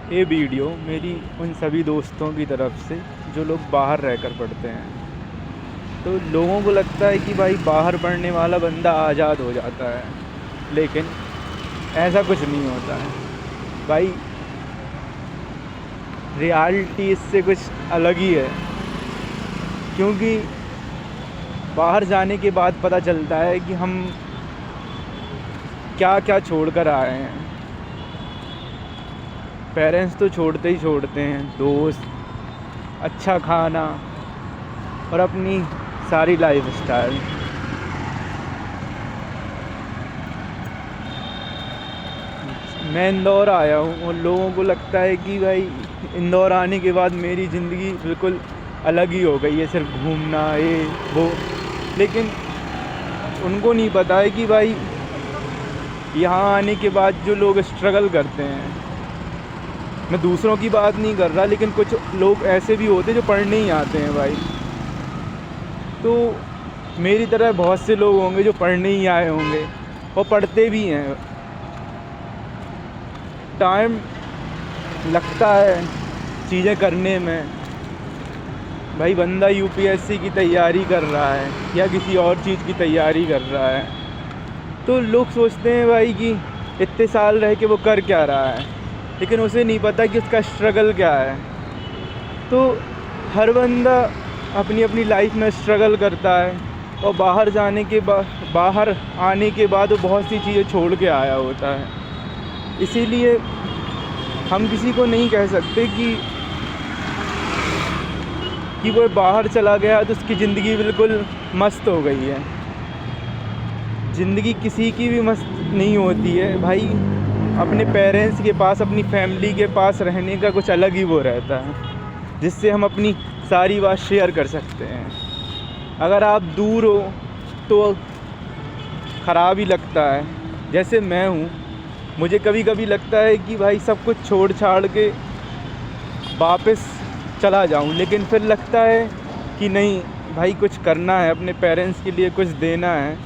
ये वीडियो मेरी उन सभी दोस्तों की तरफ से जो लोग बाहर रहकर पढ़ते हैं। तो लोगों को लगता है कि भाई बाहर पढ़ने वाला बंदा आज़ाद हो जाता है, लेकिन ऐसा कुछ नहीं होता है भाई। रियलिटी इससे कुछ अलग ही है, क्योंकि बाहर जाने के बाद पता चलता है कि हम क्या क्या छोड़ कर आए हैं। पेरेंट्स तो छोड़ते ही छोड़ते हैं, दोस्त, अच्छा खाना और अपनी सारी लाइफ स्टाइल। मैं इंदौर आया हूँ और लोगों को लगता है कि भाई इंदौर आने के बाद मेरी ज़िंदगी बिल्कुल अलग ही हो गई है, सिर्फ घूमना ये वो। लेकिन उनको नहीं पता है कि भाई यहाँ आने के बाद जो लोग स्ट्रगल करते हैं, मैं दूसरों की बात नहीं कर रहा, लेकिन कुछ लोग ऐसे भी होते हैं जो पढ़ने ही आते हैं भाई। तो मेरी तरह बहुत से लोग होंगे जो पढ़ने ही आए होंगे और पढ़ते भी हैं। टाइम लगता है चीज़ें करने में। भाई बंदा यूपीएससी की तैयारी कर रहा है या किसी और चीज़ की तैयारी कर रहा है, तो लोग सोचते हैं भाई कि इतने साल रह के वो कर क्या रहा है, लेकिन उसे नहीं पता कि उसका स्ट्रगल क्या है। तो हर बंदा अपनी अपनी लाइफ में स्ट्रगल करता है और बाहर जाने के बाहर आने के बाद वो बहुत सी चीज़ें छोड़ के आया होता है। इसीलिए हम किसी को नहीं कह सकते कि वो बाहर चला गया तो उसकी ज़िंदगी बिल्कुल मस्त हो गई है। ज़िंदगी किसी की भी मस्त नहीं होती है भाई। अपने पेरेंट्स के पास, अपनी फैमिली के पास रहने का कुछ अलग ही वो रहता है, जिससे हम अपनी सारी बात शेयर कर सकते हैं। अगर आप दूर हो तो ख़राब ही लगता है। जैसे मैं हूँ, मुझे कभी कभी लगता है कि भाई सब कुछ छोड़ छाड़ के वापस चला जाऊँ, लेकिन फिर लगता है कि नहीं भाई, कुछ करना है, अपने पेरेंट्स के लिए कुछ देना है।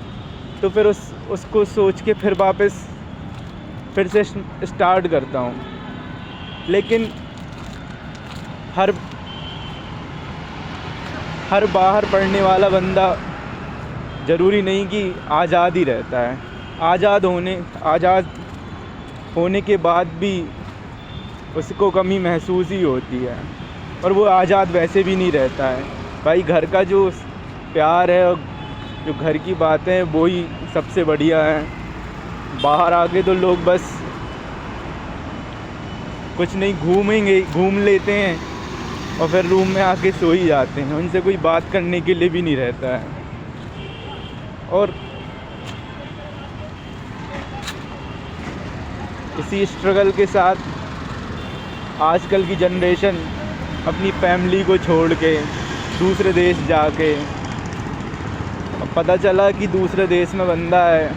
तो फिर उसको सोच के फिर से स्टार्ट करता हूँ। लेकिन हर बाहर पढ़ने वाला बंदा ज़रूरी नहीं कि आज़ाद ही रहता है। आज़ाद होने के बाद भी उसको कमी महसूस ही होती है, और वो आज़ाद वैसे भी नहीं रहता है भाई। घर का जो प्यार है और जो घर की बातें हैं वो ही सबसे बढ़िया है। बाहर आके तो लोग बस कुछ नहीं, घूम लेते हैं और फिर रूम में आके सो ही जाते हैं। उनसे कोई बात करने के लिए भी नहीं रहता है। और इसी स्ट्रगल के साथ आजकल की जनरेशन अपनी फैमिली को छोड़ के दूसरे देश जाके, अब पता चला कि दूसरे देश में बंदा है,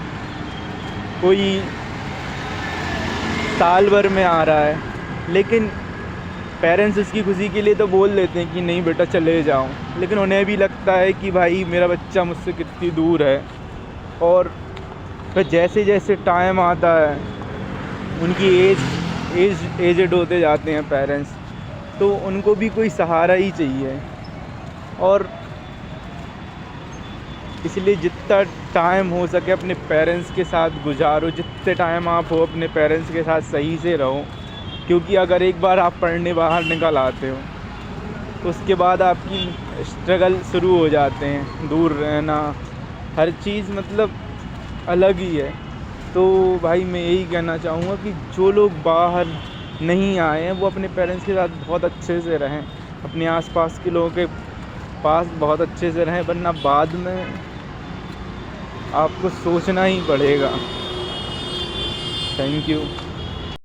कोई साल भर में आ रहा है, लेकिन पेरेंट्स उसकी खुशी के लिए तो बोल देते हैं कि नहीं बेटा चले जाओ, लेकिन उन्हें भी लगता है कि भाई मेरा बच्चा मुझसे कितनी दूर है। और फिर जैसे जैसे टाइम आता है, उनकी एजेड होते जाते हैं पेरेंट्स, तो उनको भी कोई सहारा ही चाहिए। और इसलिए जितना टाइम हो सके अपने पेरेंट्स के साथ गुजारो, जितने टाइम आप हो अपने पेरेंट्स के साथ सही से रहो। क्योंकि अगर एक बार आप पढ़ने बाहर निकल आते हो तो उसके बाद आपकी स्ट्रगल शुरू हो जाते हैं, दूर रहना, हर चीज़ मतलब अलग ही है। तो भाई मैं यही कहना चाहूँगा कि जो लोग बाहर नहीं आए हैं वो अपने पेरेंट्स के साथ बहुत अच्छे से रहें, अपने आसपास के लोगों के पास बहुत अच्छे से रहें, वरना बाद में आपको सोचना ही पड़ेगा। Thank you.